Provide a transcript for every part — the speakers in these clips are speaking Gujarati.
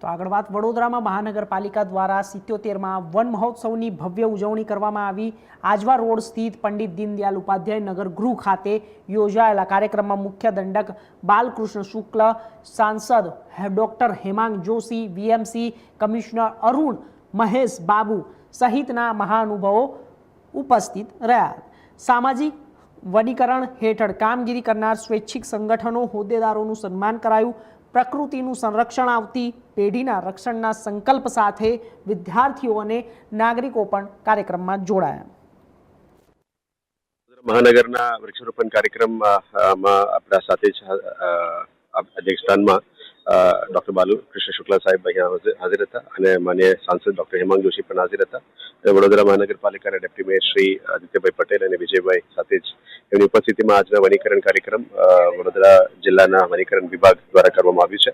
તો આગળ વાત વડોદરામાં મહાનગરપાલિકા દ્વારા 77માં વન મહોત્સવની ભવ્ય ઉજવણી કરવામાં આવી। આજવા રોડ સ્થિત પંડિત દીનદયાલ ઉપાધ્યાય નગર ગૃહ ખાતે યોજાયેલા કાર્યક્રમમાં મુખ્ય દંડક બાલકૃષ્ણ શુક્લ, સાંસદ doctor Hemang Joshi, VMC commissioner Arun Mahesh Babu સહિતના મહાનુભાવો ઉપસ્થિત રહ્યા। સામાજિક વનીકરણ હેઠળ કામગીરી કરનાર સ્વૈચ્છિક સંગઠનો હોદ્દેદારોનું સન્માન કરાયું। પ્રકૃતિનું સંરક્ષણ આવતી પેઢીના રક્ષણના સંકલ્પ સાથે વિદ્યાર્થીઓ અને નાગરિકો પણ કાર્યક્રમમાં જોડાયા। મહાનગરના વૃક્ષારોપણ કાર્યક્રમમાં આપણા સાથે અધ્યક્ષસ્થાનમાં ડોક્ટર બાલકૃષ્ણ શુક્લા સાહેબ અહીંયા હાજર હતા અને માન્ય સાંસદ ડોક્ટર હેમાંગ જોશી પણ હાજર હતા। વડોદરા મહાનગરપાલિકાના ડેપ્યુટી મેયર શ્રી આદિત્યભાઈ પટેલ અને વિજયભાઈ સાથે જ એમની ઉપસ્થિતિમાં આજના વનીકરણ કાર્યક્રમ વડોદરા જિલ્લાના વનીકરણ વિભાગ દ્વારા કરવામાં આવ્યું છે।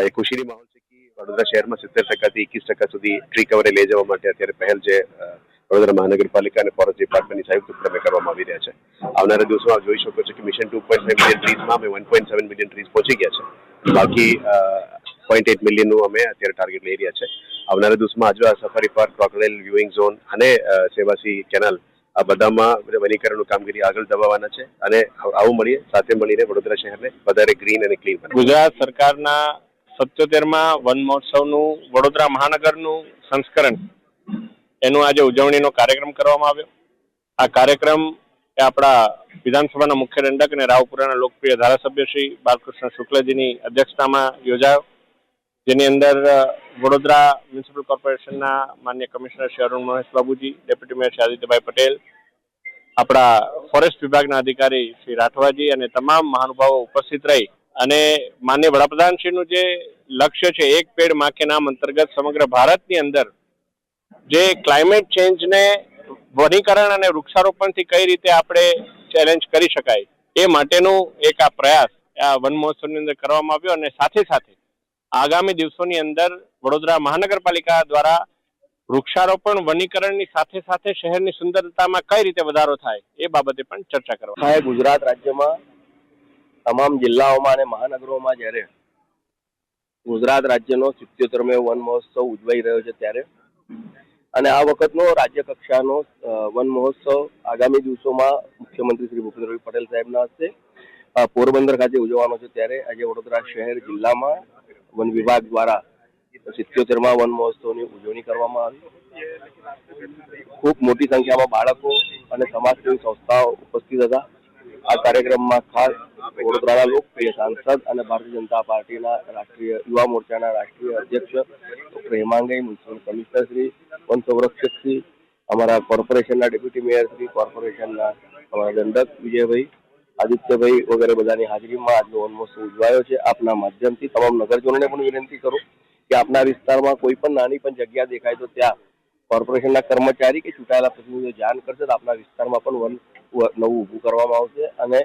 એ ખુશીની માહોલ છે કે વડોદરા શહેરમાં 70% થી 21% સુધી ટ્રી કવરે લઈ જવા માટે અત્યારે પહેલ જે વડોદરા મહાનગરપાલિકા અને ફોરેસ્ટ ડિપાર્ટમેન્ટની સંયુક્ત ઉપક્રમે કરવામાં આવી રહ્યા છે। આવનારા દિવસોમાં આપ જોઈ શકો છો કે મિશન 2.5 મિલિયન ટ્રીઝમાં અમે 1.7 મિલિયન ટ્રીઝ પહોંચી ગયા છે। બાકી 0.8 મિલિયનનું અમે અત્યારે ટાર્ગેટ લઈ રહ્યા છે। આવનારા દિવસમાં Ajwa safari park, crocodile viewing zone અને સેવાસી કેનાલ આ બધામાં વનીકરણનું કામગીરી આગળ દબાવવાના છે અને આવું મળીએ સાથે મળીને વડોદરા શહેરને વધારે ગ્રીન અને ક્લીન બનાવીએ। ગુજરાત સરકારના 77માં વન મહોત્સવનું વડોદરા મહાનગરનું સંસ્કરણ એનું આજે ઉજવણીનો કાર્યક્રમ કરવામાં આવ્યો। આ કાર્યક્રમ એ આપણા વિધાનસભાના મુખ્ય દંડક અને રાવપુરાના લોકપ્રિય ધારાસભ્ય શ્રી બાલકૃષ્ણ શુક્લજીની અધ્યક્ષતામાં યોજાયો, જેની અંદર વડોદરા મ્યુનિસિપલ કોર્પોરેશનના માન્ય કમિશનર શ્રી અરુણ મહેશ બાબુજી, ડેપ્યુટી મેયર શ્રી આદિત્યભાઈ પટેલ, આપણા ફોરેસ્ટ વિભાગના અધિકારી શ્રી રાઠવાજી અને તમામ મહાનુભાવો ઉપસ્થિત રહી અને માન્ય વડાપ્રધાનશ્રીનું જે લક્ષ્ય છે એક પેડ માં કે નામ અંતર્ગત સમગ્ર ભારતની અંદર જે ક્લાઇમેટ ચેન્જને વનીકરણ અને વૃક્ષારોપણથી કઈ રીતે આપણે ચેલેન્જ કરી શકાય એ માટેનું એક આ પ્રયાસ આ વન મહોત્સવની અંદર કરવામાં આવ્યો અને સાથે સાથે આગામી દિવસોની અંદર વડોદરા મહાનગરપાલિકા દ્વારા વૃક્ષારોપણ વનીકરણની સાથે સાથે શહેરની સુંદરતામાં કઈ રીતે વધારો થાય એ બાબતે પણ ચર્ચા કરવામાં આવી। ગુજરાત રાજ્યમાં તમામ જિલ્લાઓમાં અને મહાનગરોમાં જ્યારે ગુજરાત રાજ્યનો 77મો વન મહોત્સવ ઉજવાઈ રહ્યો છે ત્યારે અને આ વખતનો રાજ્ય કક્ષાનો વન મહોત્સવ આગામી દિવસોમાં મુખ્યમંત્રી શ્રી ભૂપેન્દ્રભાઈ પટેલ સાહેબના હસ્તે પોરબંદર ખાતે ઉજવવાનો છે ત્યારે આજે વડોદરા શહેર જિલ્લામાં વન વિભાગ દ્વારા 77માં વન મહોત્સવની ઉજવણી કરવામાં આવી। ખૂબ મોટી સંખ્યામાં બાળકો અને સમાજસેવી સંસ્થાઓ ઉપસ્થિત હતા। આ કાર્યક્રમમાં ખાસ વડોદરાના લોકપ્રિય સાંસદ અને ભારતીય જનતા પાર્ટીના રાષ્ટ્રીય યુવા મોરચાના રાષ્ટ્રીય અધ્યક્ષ doctor Hemangbhai, municipal commissioner Shri, one સંરક્ષક શ્રી, અમારા કોર્પોરેશનના ડેપ્યુટી મેયર શ્રી, કોર્પોરેશનના અમારા દંડક વિજયભાઈ, આદિત્યભાઈ વગેરે બધાની હાજરીમાં આજનો વન મહોત્સવ ઉજવાયો છે। આપના માધ્યમથી તમામ નગરજનોને પણ વિનંતી કરું કે આપના વિસ્તારમાં કોઈ પણ નાની પણ જગ્યા દેખાય તો ત્યાં કોર્પોરેશનના કર્મચારી કે ચૂંટાયેલા પ્રતિનિધિઓ જાણ કરશે તો આપના વિસ્તારમાં પણ વન નવું ઊભું કરવામાં આવશે અને